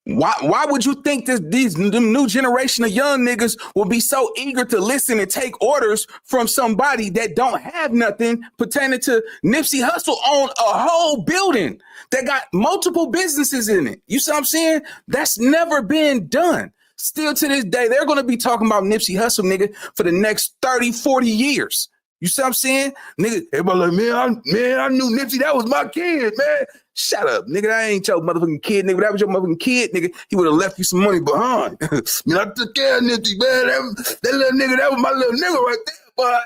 why would you think that the new generation of young niggas will be so eager to listen and take orders from somebody that don't have nothing pertaining to Nipsey Hussle on a whole building that got multiple businesses in it? You see what I'm saying? That's never been done. Still to this day, they're going to be talking about Nipsey Hussle, nigga, for the next 30, 40 years. You see what I'm saying? Nigga, everybody like, man, I knew Nipsey. That was my kid, man. Shut up, nigga. That ain't your motherfucking kid, nigga. That was your motherfucking kid, nigga. He would have left you some money behind. Man, I took care of Nipsey, man. That little nigga, that was my little nigga right there. But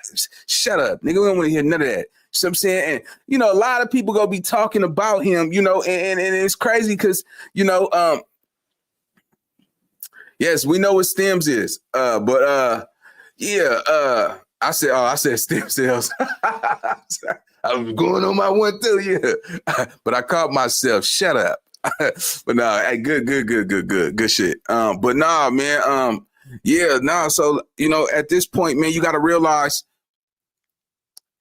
shut up, nigga. We don't want to hear none of that. You see what I'm saying? And, you know, a lot of people going to be talking about him, you know, and it's crazy because, you know, yes, we know what stems is. I said stem cells. I was going on my 1-2, yeah. But I caught myself. Shut up. But nah, hey, good shit. But nah, man. So, you know, at this point, man, you got to realize,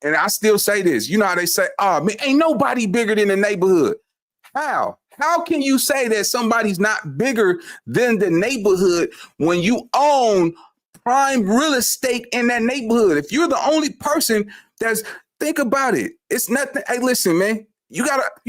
and I still say this, you know how they say, oh, man, ain't nobody bigger than the neighborhood. How? How can you say that somebody's not bigger than the neighborhood when you own prime real estate in that neighborhood? If you're the only person think about it. It's nothing. Hey, listen, man, you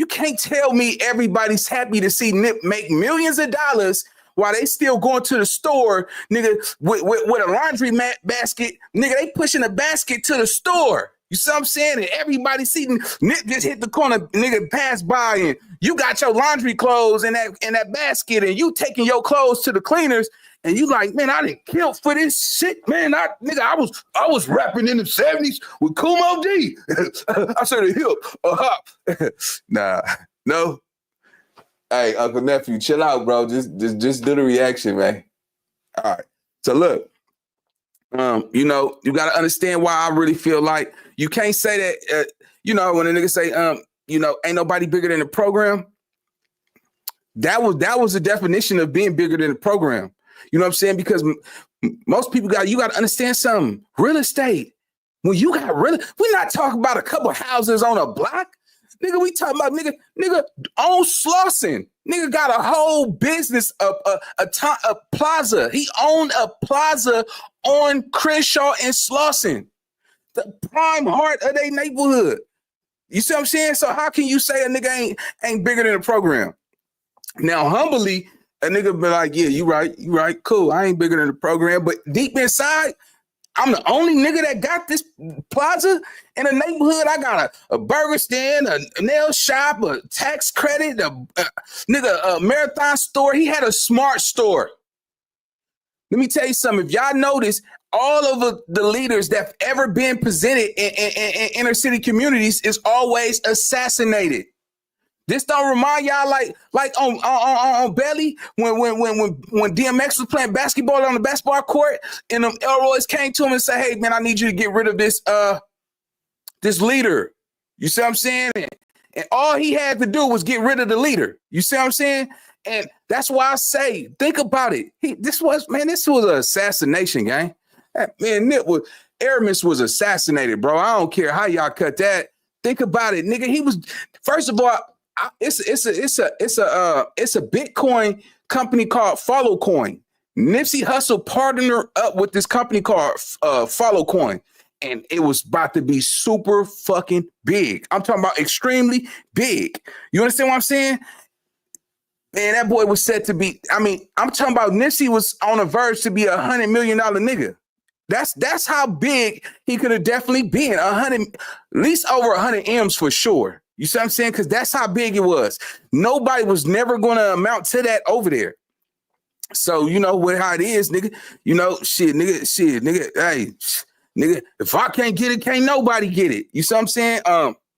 can't tell me everybody's happy to see Nip make millions of dollars while they still going to the store, nigga, with a laundry basket. Nigga, they pushing a basket to the store. You see what I'm saying? And everybody seeing Nip just hit the corner, nigga, pass by, and you got your laundry clothes in that basket, and you taking your clothes to the cleaners, and you like, man, I didn't kill for this shit, man. I was rapping in the 70s with Kumo D. I said a hip, a hop. Nah, no. Hey, Uncle Nephew, chill out, bro. Just do the reaction, man. All right. So look, you know, you got to understand why I really feel like you can't say that, you know, when a nigga say, you know, ain't nobody bigger than the program. That was the definition of being bigger than the program. You know what I'm saying? Because most people you got to understand something. Real estate. When you got we're not talking about a couple houses on a block. Nigga, we talking about nigga own Slauson. Nigga got a whole business, a plaza. He owned a plaza on Crenshaw and Slauson, the prime heart of their neighborhood. You see what I'm saying? So how can you say a nigga ain't bigger than the program? Now, humbly, a nigga be like, yeah, you right, cool. I ain't bigger than the program, but deep inside, I'm the only nigga that got this plaza in a neighborhood. I got a burger stand, a nail shop, a tax credit, a marathon store. He had a smart store. Let me tell you something. If y'all notice, all of the leaders that have ever been presented in inner city communities is always assassinated. This don't remind y'all like on Belly when DMX was playing basketball on the basketball court and them Elroys came to him and said, "Hey man, I need you to get rid of this leader." You see what I'm saying? And all he had to do was get rid of the leader. You see what I'm saying? And that's why I say, think about it. This was an assassination, gang. Man, Aramis was assassinated, bro. I don't care how y'all cut that. Think about it, nigga. He was, first of all, it's a Bitcoin company called Followcoin. Nipsey Hussle partnered up with this company called Followcoin, and it was about to be super fucking big. I'm talking about extremely big. You understand what I'm saying? Man, that boy was set to be. I mean, I'm talking about Nipsey was on a verge to be $100 million nigga. That's how big he could have definitely been. At least over 100 M's for sure. You see what I'm saying? Because that's how big it was. Nobody was never going to amount to that over there. So, you know how it is, nigga. You know, nigga. Hey, nigga, if I can't get it, can't nobody get it. You see what I'm saying?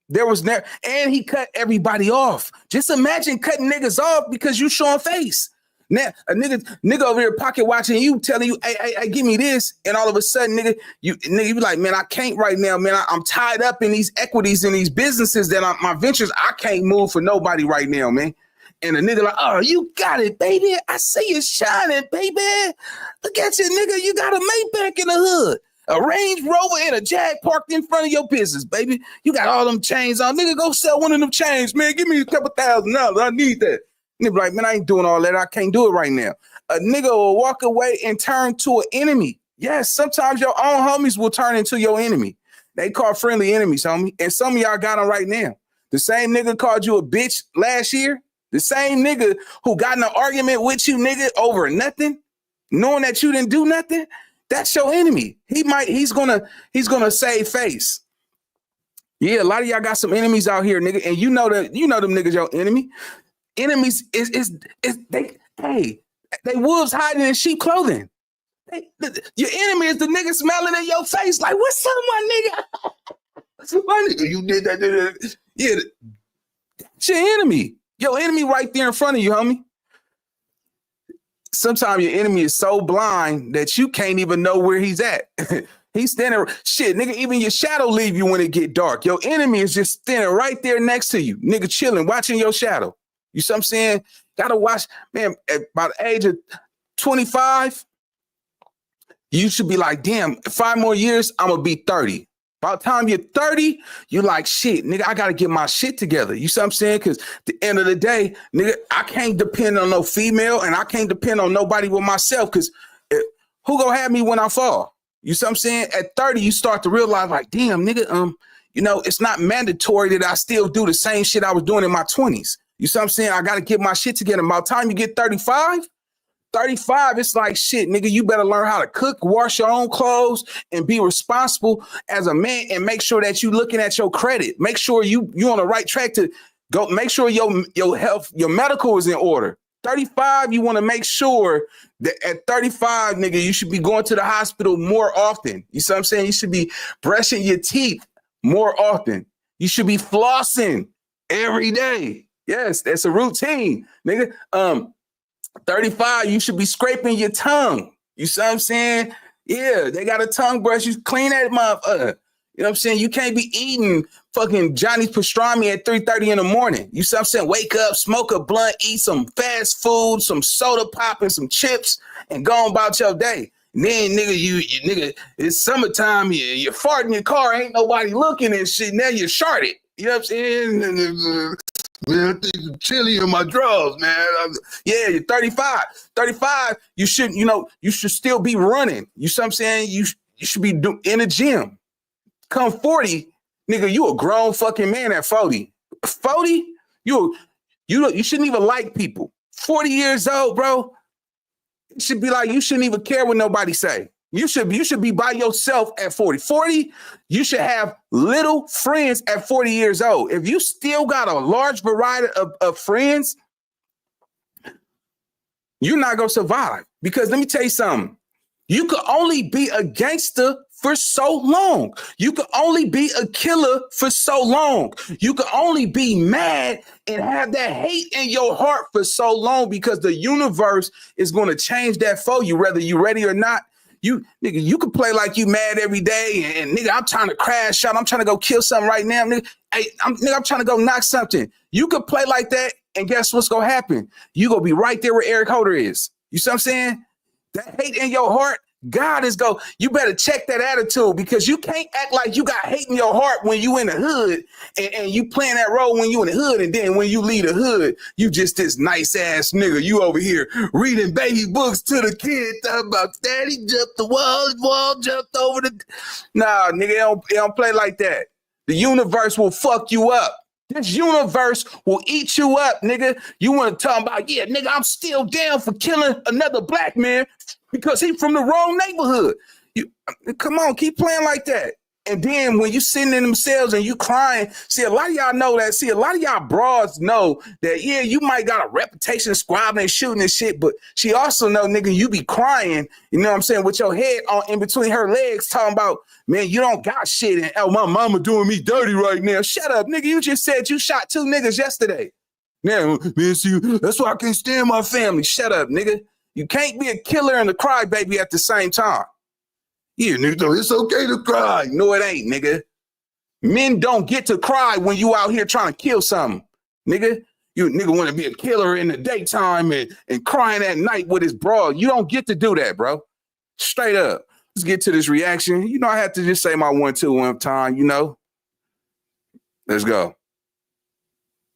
There was never, and he cut everybody off. Just imagine cutting niggas off because you showing face. Now a nigga over here pocket watching you, telling you, hey, give me this, and all of a sudden, you be like, man, I can't right now, man. I'm tied up in these equities in these businesses that my ventures. I can't move for nobody right now, man. And a nigga like, oh, you got it, baby. I see you shining, baby. Look at you, nigga. You got a Maybach in the hood, a Range Rover and a Jag parked in front of your business, baby. You got all them chains on. Nigga, go sell one of them chains, man. Give me a couple $1,000. I need that. Nigga like, man, I ain't doing all that. I can't do it right now. A nigga will walk away and turn to an enemy. Yes, sometimes your own homies will turn into your enemy. They call friendly enemies, homie. And some of y'all got them right now. The same nigga called you a bitch last year. The same nigga who got in an argument with you, nigga, over nothing, knowing that you didn't do nothing, that's your enemy. He's gonna save face. Yeah, a lot of y'all got some enemies out here, nigga, and you know them niggas your enemy. Enemies they wolves hiding in sheep clothing. Your enemy is the nigga smelling in your face like, what's up, my nigga? My nigga, you did that. Yeah, it's your enemy. Your enemy right there in front of you, homie. Sometimes your enemy is so blind that you can't even know where he's at. He's standing, shit, nigga, even your shadow leave you when it get dark. Your enemy is just standing right there next to you, nigga, chilling, watching your shadow. You see what I'm saying? Gotta watch, man, at about the age of 25, you should be like, damn, 5 more years, I'm gonna be 30. By the time you're 30, you're like, shit, nigga, I got to get my shit together. You see what I'm saying? Because at the end of the day, nigga, I can't depend on no female and I can't depend on nobody with myself because who gonna have me when I fall? You see what I'm saying? At 30, you start to realize like, damn, nigga, it's not mandatory that I still do the same shit I was doing in my 20s. You see what I'm saying? I got to get my shit together. By the time you get 35, it's like, shit, nigga, you better learn how to cook, wash your own clothes, and be responsible as a man and make sure that you looking at your credit. Make sure you on the right track to go. Make sure your health, your medical is in order. 35, you want to make sure that at 35, nigga, you should be going to the hospital more often. You see what I'm saying? You should be brushing your teeth more often. You should be flossing every day. Yes, that's a routine, nigga. 35, you should be scraping your tongue. You see what I'm saying? Yeah, they got a tongue brush. You clean that motherfucker. You know what I'm saying? You can't be eating fucking Johnny's pastrami at 3:30 in the morning. You see what I'm saying? Wake up, smoke a blunt, eat some fast food, some soda pop and some chips, and go on about your day. And then, nigga, you nigga, it's summertime. You're farting in your car. Ain't nobody looking and shit. Now you're sharded. You know what I'm saying? Man, I think chili in my drawers, man. Yeah, you're 35. 35, you should still be running. You see what I'm saying? You should be in a gym. Come 40, nigga, you a grown fucking man at 40. 40, you shouldn't even like people. 40 years old, bro. It should be like you shouldn't even care what nobody say. You should be by yourself at 40. 40, you should have little friends at 40 years old. If you still got a large variety of friends, you're not going to survive. Because let me tell you something. You could only be a gangster for so long. You could only be a killer for so long. You could only be mad and have that hate in your heart for so long because the universe is going to change that for you, whether you're ready or not. You can play like you mad every day and nigga, I'm trying to crash out. I'm trying to go kill something right now. Nigga, I'm trying to go knock something. You could play like that and guess what's going to happen? You going to be right there where Eric Holder is. You see what I'm saying? That hate in your heart, you better check that attitude because you can't act like you got hate in your heart when you in the hood and you playing that role when you in the hood. And then when you leave the hood, you just this nice ass nigga. You over here reading baby books to the kid talking about daddy jumped the wall jumped over the. Nah, nigga, it don't play like that. The universe will fuck you up. This universe will eat you up, nigga. You want to talk about, yeah, nigga, I'm still down for killing another black man because he from the wrong neighborhood. Come on, keep playing like that. And then when you sitting in themselves and you crying, see, a lot of y'all know that. See, a lot of y'all broads know that, yeah, you might got a reputation of squabbling and shooting and shit, but she also know, nigga, you be crying, you know what I'm saying, with your head on in between her legs talking about, man, you don't got shit. And, oh, my mama doing me dirty right now. Shut up, nigga. You just said you shot 2 niggas yesterday. Now, man, see, that's why I can't stand my family. Shut up, nigga. You can't be a killer and a crybaby at the same time. Yeah, nigga, it's okay to cry. No, it ain't, nigga. Men don't get to cry when you out here trying to kill something, nigga. You nigga want to be a killer in the daytime and crying at night with his broad. You don't get to do that, bro. Straight up. Let's get to this reaction. You know, I have to just say my 1-2 one time, you know. Let's go.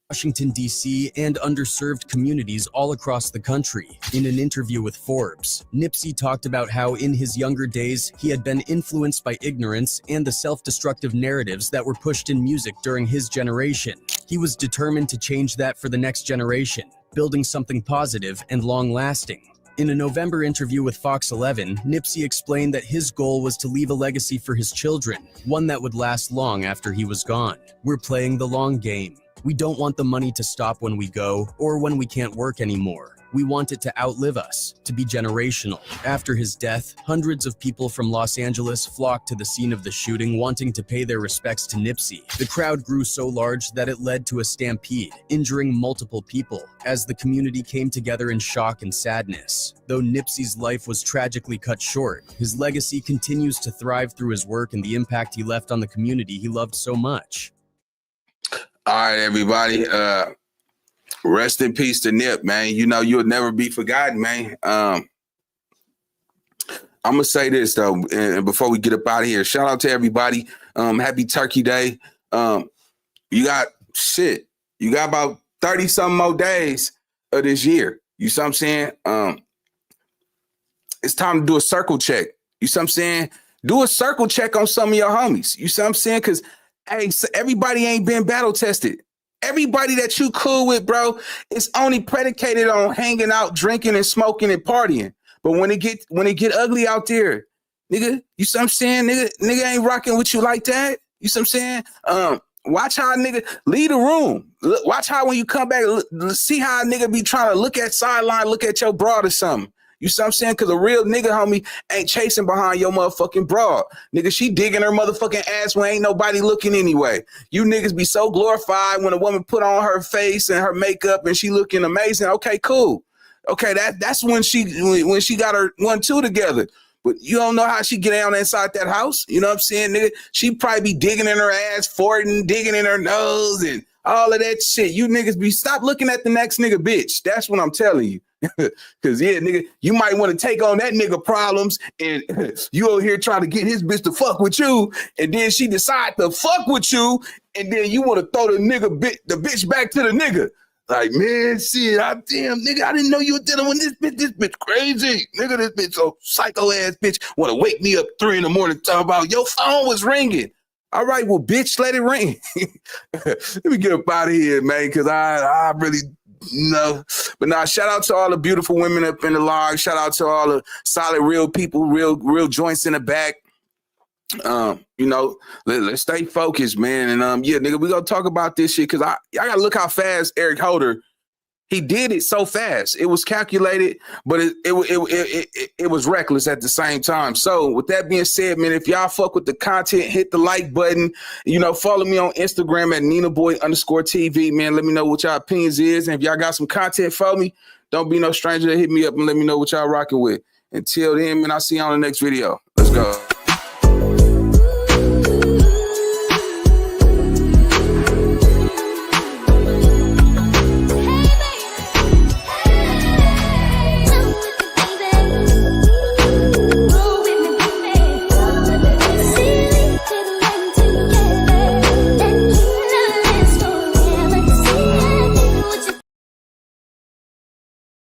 Washington, D.C., and underserved communities all across the country. In an interview with Forbes, Nipsey talked about how in his younger days, he had been influenced by ignorance and the self-destructive narratives that were pushed in music during his generation. He was determined to change that for the next generation, building something positive and long-lasting. In a November interview with Fox 11, Nipsey explained that his goal was to leave a legacy for his children, one that would last long after he was gone. We're playing the long game. We don't want the money to stop when we go or when we can't work anymore. We want it to outlive us, to be generational. After his death, hundreds of people from Los Angeles flocked to the scene of the shooting, wanting to pay their respects to Nipsey. The crowd grew so large that it led to a stampede, injuring multiple people, as the community came together in shock and sadness. Though Nipsey's life was tragically cut short, his legacy continues to thrive through his work and the impact he left on the community he loved so much. All right, everybody. Rest in peace to Nip, man. You know, you'll never be forgotten, man. I'm going to say this, though, and before we get up out of here, shout out to everybody. Happy Turkey Day. You got about 30-something more days of this year. You see what I'm saying? It's time to do a circle check. You see what I'm saying? Do a circle check on some of your homies. You see what I'm saying? Because hey, so everybody ain't been battle tested. Everybody that you cool with, bro, it's only predicated on hanging out, drinking and smoking and partying. But when it get ugly out there, nigga, you see what I'm saying? Nigga ain't rocking with you like that. You see what I'm saying? Watch how a nigga leave the room. Watch how when you come back, see how a nigga be trying to look at sideline, look at your broad or something. You see what I'm saying? Because a real nigga, homie, ain't chasing behind your motherfucking broad. Nigga, she digging her motherfucking ass when ain't nobody looking anyway. You niggas be so glorified when a woman put on her face and her makeup and she looking amazing. Okay, cool. Okay, that's when she got her 1-2 together. But you don't know how she get down inside that house. You know what I'm saying, nigga? She probably be digging in her ass, farting, digging in her nose and all of that shit. You niggas stop looking at the next nigga, bitch. That's what I'm telling you. Cause yeah, nigga, you might want to take on that nigga problems and you over here trying to get his bitch to fuck with you, and then she decide to fuck with you, and then you want to throw the bitch back to the nigga. Like, man, shit, damn, nigga, I didn't know you were dealing with this bitch. This bitch crazy. Nigga, this bitch so psycho ass bitch want to wake me up 3 a.m. talking about your phone was ringing. All right, well, bitch, let it ring. Let me get up out of here, man, because I really no. But now, shout out to all the beautiful women up in the log. Shout out to all the solid, real people, real joints in the back. You know, let's stay focused, man. And yeah, nigga, we gonna talk about this shit because I gotta look how fast Eric Holder, he did it so fast. It was calculated, but it was reckless at the same time. So with that being said, man, if y'all fuck with the content, hit the like button. You know, follow me on Instagram at NinaBoy_TV, man. Let me know what y'all opinions is. And if y'all got some content for me, don't be no stranger to hit me up and let me know what y'all rocking with. Until then, man, I'll see you on the next video. Let's go.